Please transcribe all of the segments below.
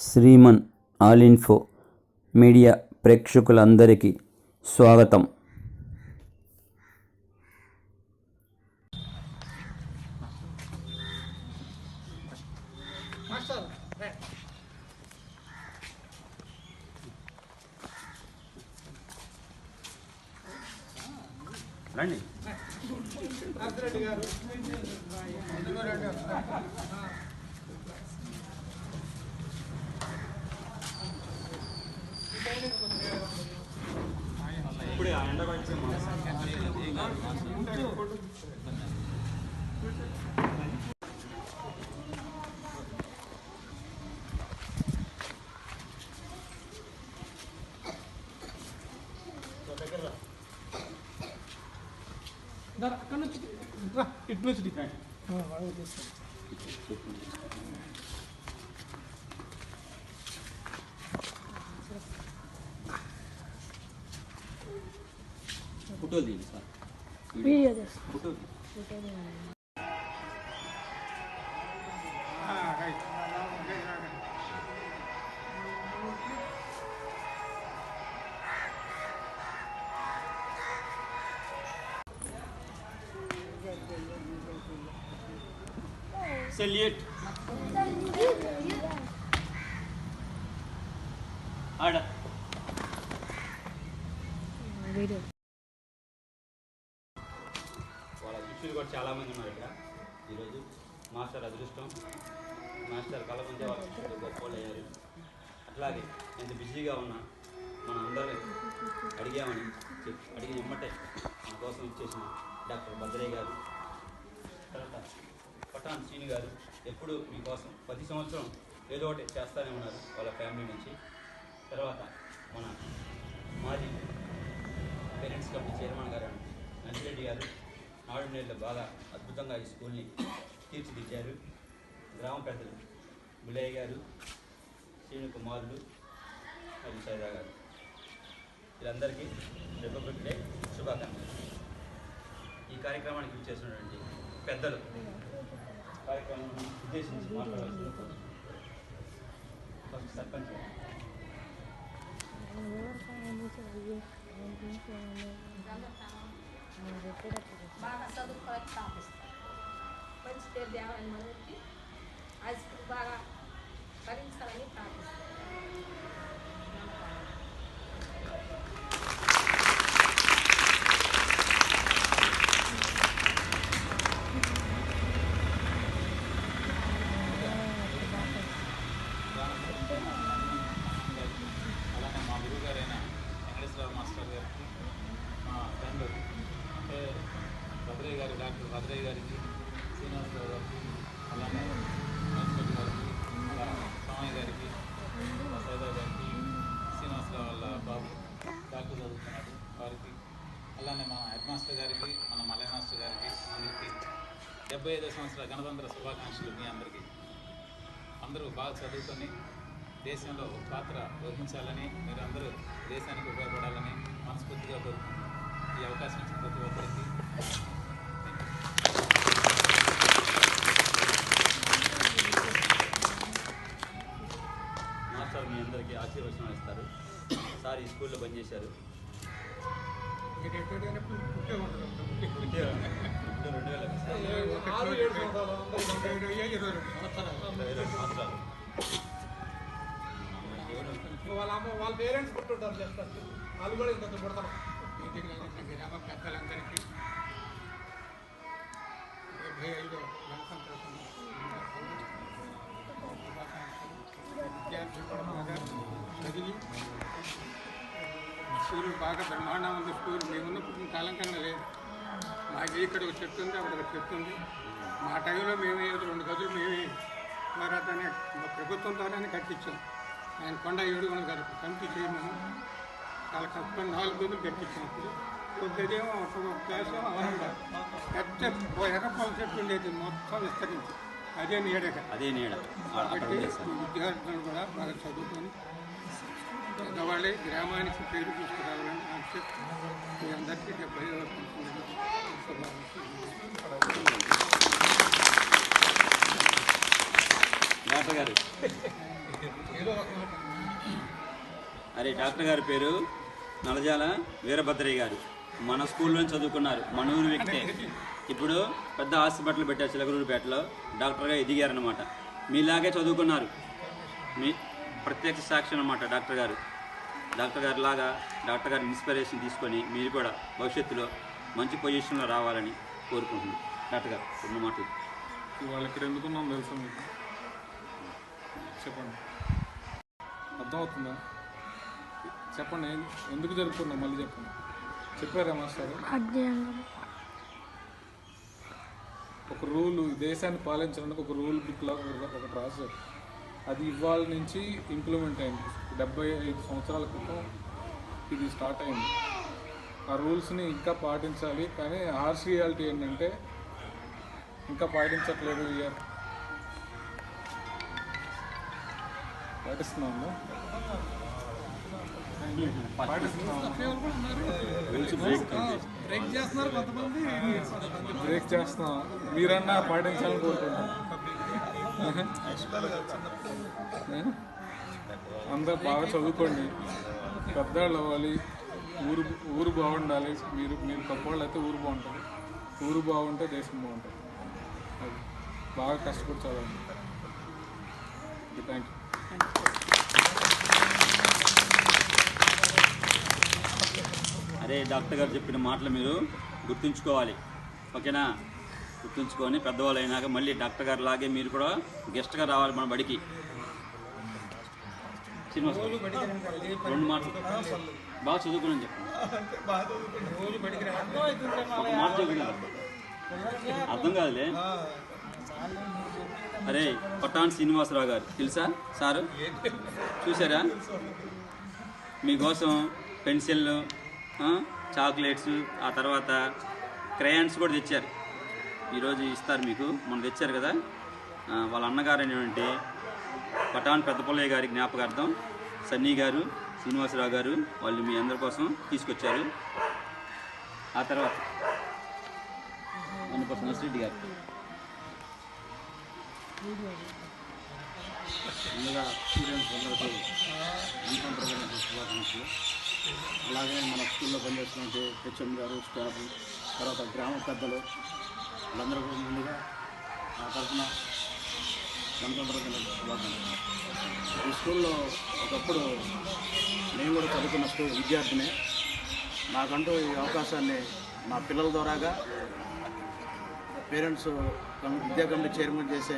Shriman all info media ప్రేక్షకులందరికీ స్వాగతం. రండి. ఇప్పుడే ఆ ఎండ వచ్చి అక్కడ నుంచి ఇటు నుంచి ఫోటోలు తీయండి సార్. వీడియో ఫోటో సెల్యూట్ ఆడ వీడియో. వాళ్ళ శిష్యులు కూడా చాలామంది ఉన్నారు ఇక్కడ. ఈరోజు మాస్టర్ అదృష్టం, మాస్టర్ కళ ముందే వాళ్ళ శిష్యులు గొప్పలు అయ్యారు. అట్లాగే ఎంత బిజీగా ఉన్నా మన అందరం అడిగామని అడిగిన ఇమ్మటే మన కోసం ఇచ్చేసిన డాక్టర్ భద్రయ్య గారు, తర్వాత పటాన్ శ్రీని గారు ఎప్పుడు మీకోసం ప్రతి సంవత్సరం ఏదో ఒకటి చేస్తూనే ఉన్నారు వాళ్ళ ఫ్యామిలీ నుంచి. తర్వాత మన మాజీ పేరెంట్స్ కమిటీ చైర్మన్ గారు నర్సిరెడ్డి గారు నాడు నేళ్ళు బాగా అద్భుతంగా ఈ స్కూల్ని తీర్చిదిద్దారు. గ్రామ పెద్దలు బుల్లయ్య గారు, శ్రీను కుమారులు మరియు సైదా గారు, వీళ్ళందరికీ రిపబ్లిక్ డే శుభాకాంక్షలు. ఈ కార్యక్రమానికి చేసినటువంటి పెద్దలు కార్యక్రమం ఉద్దేశించి మాట్లాడాల్సిన సర్పంచ్ బాగా చదువుకోవాలి తాపిస్తారు. మంచి పేరు తేవాలని మనకి ఆస్తి బాగా భరించాలని తాపిస్తారు. అలానే మా గురువు గారైన వెంకటేశ్వర మాస్టర్ గారికి, మా ఫ్రెండ్ అంటే భద్రయ్య గారు, డాక్టర్ భద్రయ్య గారికి, శ్రీనివాసరావు గారికి, అలానే నరసింహ గారికి, అలా స్వామి గారికి, సైదా గారికి, శ్రీనివాసరావు వాళ్ళ బాబు డాక్టర్ చదువుతున్నాడు వారికి, అలానే మా హెడ్ మాస్టర్ గారికి, మన మలయ మాస్టర్ గారికి, అందరికీ 75వ సంవత్సరాల గణతంత్ర శుభాకాంక్షలు. మీ అందరికీ అందరూ బాగా చదువుకొని దేశంలో ఒక పాత్ర వహించాలని, మీరందరూ దేశానికి ఉపయోగపడాలని మనస్ఫూర్తిగా కోరుకుంటున్నాను. ఈ అవకాశం ఇచ్చిన ప్రతి ఒక్కరికి మాస్టర్ మీ అందరికీ ఆశీర్వచనం ఇస్తారు. సార్ ఈ స్కూల్లో పనిచేశారు. వాళ్ళ పేరెంట్స్ పుట్టుంటారు చెప్తారు. వాళ్ళు కూడా ఇంత పుడతారు. గ్రామ పెద్దలందరికీ 75వ గణతంత్ర విద్యార్థులు కూడా బాగా చదివి స్కూల్ బాగా బ్రహ్మాండం ఉంది. స్కూల్ మేమున్నప్పుడు కాలం కన్నా లేదు. మాకు ఇక్కడ ఒక చెట్టు ఉంది, అక్కడ ఒక చెట్టు ఉంది. మా టైంలో మేమే 2 గదులు మేమే ద్వారానే ప్రభుత్వం ద్వారానే కట్టించాం. ఆయన కొండ 700 గారు కమిటీ చేయమని చాలా కష్టపడి 4 గదులు కట్టించినప్పుడు ఒక గదేమో ఒక క్లాసు అవరంగా పెద్ద ఎర్రపల్ల చెట్టు ఉండేది, మొత్తం విస్తరించి అదే నీడ కాబట్టి విద్యార్థులను కూడా బాగా చదువుకొని పెద్దవాళ్ళే గ్రామానికి పేరు తీసుకురావాలని ఆశ. మీ అందరికీ 75వ డాక్టర్ గారు ఏదో ఒక మాట. అరే డాక్టర్ గారి పేరు నలజాల వీరభద్రయ్య గారు. మన స్కూల్లో చదువుకున్నారు, మన ఊరు వ్యక్తే. ఇప్పుడు పెద్ద హాస్పిటల్ పెట్టారు చిలకలూరుపేటలో, డాక్టర్గా ఎదిగారనమాట. మీలాగే చదువుకున్నారు, మీ ప్రత్యక్ష సాక్షి అనమాట డాక్టర్ గారు. డాక్టర్ గారి లాగా డాక్టర్ గారి ఇన్స్పిరేషన్ తీసుకొని మీరు కూడా భవిష్యత్తులో మంచి పొజిషన్లో రావాలని కోరుకుంటున్నాను. డాక్టర్ గారు రెండు మాటలు. ఇవాళ ఇక్కడ ఎందుకున్నాం తెలుసా మీకు? చెప్పండి, అర్థమవుతుందా? చెప్పండి, ఎందుకు జరుపుకున్నాం మళ్ళీ చెప్పండి. చెప్పారా మాస్టర్? ఒక రూల్, దేశాన్ని పాలించడానికి ఒక రూల్ బుక్ లాగా ఒకటి రాశారు. అది ఇవాళ నుంచి ఇంప్లిమెంట్ అయింది. 75 సంవత్సరాల క్రితం ఇది స్టార్ట్ అయింది. ఆ రూల్స్ని ఇంకా పాటించాలి. కానీ హార్ష్ రియాలిటీ ఏంటంటే ఇంకా పాటించట్లేదు. ఇయర్ పాటిస్తున్నాము, బ్రేక్ చేస్తున్నారు కొంతమంది, బ్రేక్ చేస్తున్నాం. మీరన్నా పాటించాలని కోరుకుంటున్నాం. అందరూ బాగా చదువుకోండి, పెద్దవాళ్ళు అవ్వాలి, ఊరు బాగుండాలి. మీరు గొప్పవాళ్ళు అయితే ఊరు బాగుంటుంది, ఊరు బాగుంటే దేశం బాగుంటుంది. అది బాగా కష్టపడి చదవండి. Thank you. అరే డాక్టర్ గారు చెప్పిన మాటలు మీరు గుర్తుంచుకోవాలి, ఓకేనా? గుర్తుంచుకొని పెద్దవాళ్ళు అయినాక మళ్ళీ డాక్టర్ గారు లాగే మీరు కూడా గెస్ట్గా రావాలి మన బడికి. శ్రీనివాస్ రెండు మాటలు బాగా చదువుకుని చెప్పండి. ఒక మాట చదువుకున్నారు, అర్థం కాదులే. అరే పట్టాన్ శ్రీనివాసరావు గారు తెలుసా సారు? చూసారా? మీకోసం పెన్సిళ్ళు, చాక్లెట్స్, ఆ తర్వాత క్రయాన్స్ కూడా తెచ్చారు. ఈరోజు ఇస్తారు మీకు, మనం తెచ్చారు కదా. వాళ్ళ అన్నగారు అనేటువంటి పటాన్ పెద్దపల్లయ్య గారి జ్ఞాపకార్థం సన్నీ గారు, శ్రీనివాసరావు గారు వాళ్ళు మీ అందరి కోసం తీసుకొచ్చారు. ఆ తర్వాత మన నర్సిరెడ్డి గారు ముందుగా స్టూడెంట్స్ అందరికీ శుభాకాంక్షలు. అలాగే మన స్కూల్లో పనిచేస్తున్నట్టు హెచ్ఎం గారు, స్టాఫ్, తర్వాత గ్రామ పెద్దలు వాళ్ళందరికీ ముందుగా నా తరఫున గణతంత్ర దిన శుభాకాంక్షలు. ఈ స్కూల్లో ఒకప్పుడు నేను కూడా చదువుకున్న విద్యార్థినే. నాకంటూ ఈ అవకాశాన్ని నా పిల్లల ద్వారాగా పేరెంట్స్ విద్యా కమిటీ చైర్మన్ చేసే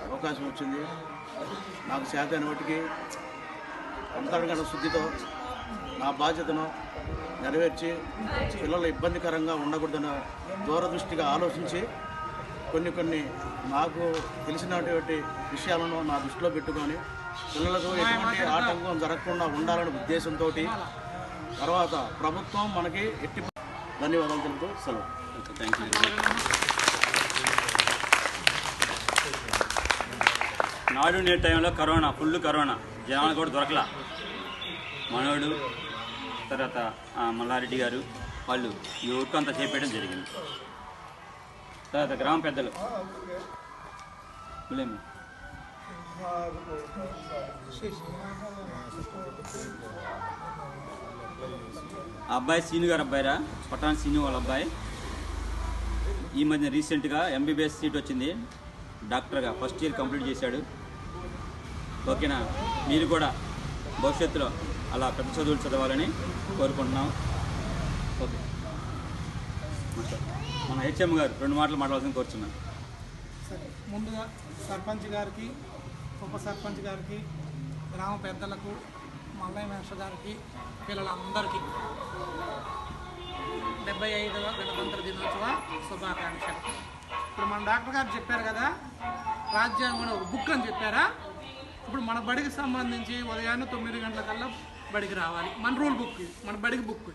అవకాశం వచ్చింది. నాకు చేతైన వాటికి అంతర్గత శుద్ధితో నా బాధ్యతను నెరవేర్చి పిల్లలు ఇబ్బందికరంగా ఉండకూడదన్న దూరదృష్టిగా ఆలోచించి కొన్ని నాకు తెలిసినటువంటి విషయాలను నా దృష్టిలో పెట్టుకొని పిల్లలకు ఎటువంటి ఆటంకం జరగకుండా ఉండాలనే ఉద్దేశంతో తర్వాత ప్రభుత్వం మనకి ఎట్టి ధన్యవాదాలు తెలుపుతూ సెలవు. Thank you. నాడు నేటి టైంలో కరోనా, ఫుల్ కరోనా, జనాలు కూడా దొరకలా. మనోడు తర్వాత మల్లారెడ్డి గారు వాళ్ళు ఈ ఊరికి అంతా చేపేయడం జరిగింది. తర్వాత గ్రామ పెద్దలు ఆ అబ్బాయి సీను గారు అబ్బాయిరా, పటాన్ సీను వాళ్ళ అబ్బాయి. ఈ మధ్య రీసెంట్గా ఎంబీబీఎస్ సీట్ వచ్చింది, డాక్టర్గా ఫస్ట్ ఇయర్ కంప్లీట్ చేశాడు. ఓకేనా? మీరు కూడా భవిష్యత్తులో అలా పెద్ద చదువులు చదవాలని కోరుకుంటున్నాం. ఓకే, మన హెచ్ఎం గారు రెండు మాటలు మాట్లాడాల్సింది కోరుచున్నాను. సరే, ముందుగా సర్పంచ్ గారికి, ఉప సర్పంచ్ గారికి, గ్రామ పెద్దలకు, మల్లయ్య మేష గారికి, పిల్లలందరికీ 75వ గణతంత్ర దినోత్సవ శుభాకాంక్షలు. ఇప్పుడు మన డాక్టర్ గారు చెప్పారు కదా, రాజ్యాంగం ఒక బుక్ అని చెప్పారా. ఇప్పుడు మన బడికి సంబంధించి ఉదయాన్నే 9 గంటలకల్లా బడికి రావాలి. మన రూల్ బుక్, మన బడికి బుక్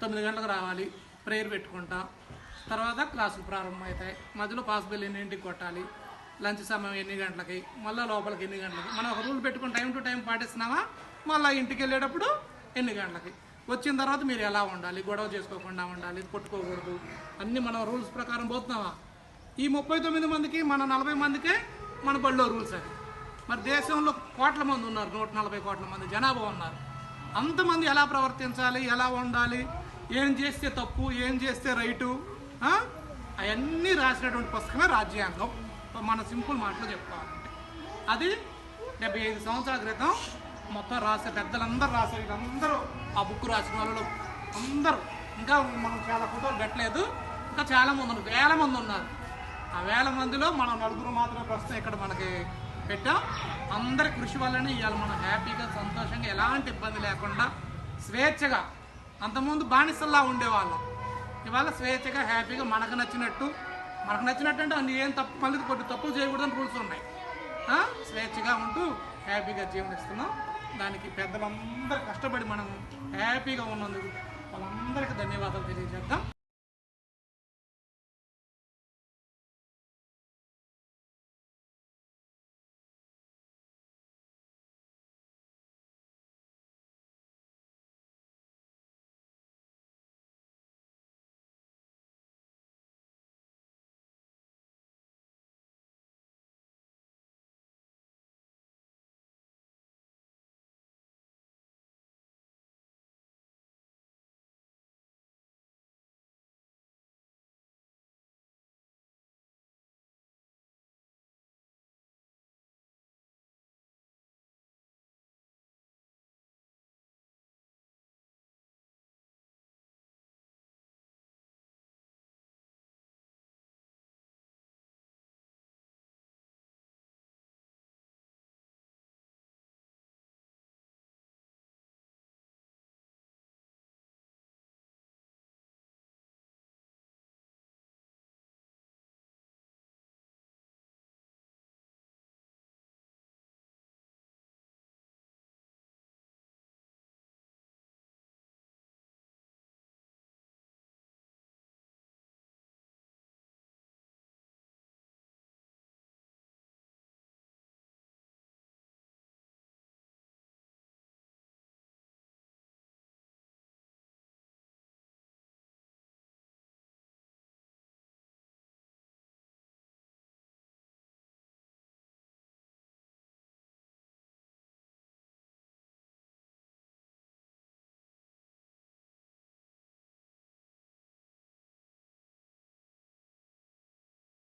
9 గంటలకు రావాలి, ప్రేయర్ పెట్టుకుంటాం. తర్వాత క్లాసులు ప్రారంభమవుతాయి. మధ్యలో పాస్ బిల్ ఎన్నింటికి కొట్టాలి, లంచ్ సమయం ఎన్ని గంటలకి, మళ్ళీ లోపలికి ఎన్ని గంటలకి. మనం ఒక రూల్ పెట్టుకుని టైం టు టైం పాటిస్తున్నామా, మళ్ళీ ఇంటికి వెళ్ళేటప్పుడు ఎన్ని గంటలకి, వచ్చిన తర్వాత మీరు ఎలా ఉండాలి, గొడవ చేసుకోకుండా ఉండాలి, కొట్టుకోకూడదు, అన్నీ మనం రూల్స్ ప్రకారం పోతున్నావా. ఈ 39 మందికి మన 40 మందికే మన బడిలో రూల్స్ అవి. మరి దేశంలో కోట్ల మంది ఉన్నారు, 140 కోట్ల మంది జనాభా ఉన్నారు. అంతమంది ఎలా ప్రవర్తించాలి, ఎలా ఉండాలి, ఏం చేస్తే తప్పు, ఏం చేస్తే రైటు, అవన్నీ రాసినటువంటి పుస్తకమే రాజ్యాంగం. మన సింపుల్ మాటలో చెప్పుకోవాలంటే అది 75 సంవత్సరాల క్రితం మొత్తం రాసే పెద్దలందరూ రాశారు. వీళ్ళందరూ ఆ బుక్ రాసిన వాళ్ళు అందరూ, ఇంకా మనం చాలా ఫోటోలు పెట్టలేదు, ఇంకా చాలామంది ఉన్నారు, వేల మంది ఉన్నారు. ఆ వేల మందిలో మనం నలుగురు మాత్రమే ప్రస్తుతం ఇక్కడ మనకి పెట్టాం. అందరి కృషి వల్లనే ఇవాళ మనం హ్యాపీగా సంతోషంగా ఎలాంటి ఇబ్బంది లేకుండా స్వేచ్ఛగా, అంతకుముందు బానిసల్లా ఉండేవాళ్ళం, ఇవాళ స్వేచ్ఛగా హ్యాపీగా మనకు నచ్చినట్టు అంటే అన్ని ఏం తప్పు మళ్ళీ కొన్ని తప్పులు చేయకూడదని రూల్స్ ఉన్నాయి. స్వేచ్ఛగా ఉంటూ హ్యాపీగా జీవనిస్తున్నాం. దానికి పెద్దలందరూ కష్టపడి మనం హ్యాపీగా ఉన్నందుకు వాళ్ళందరికీ ధన్యవాదాలు తెలియజేద్దాం.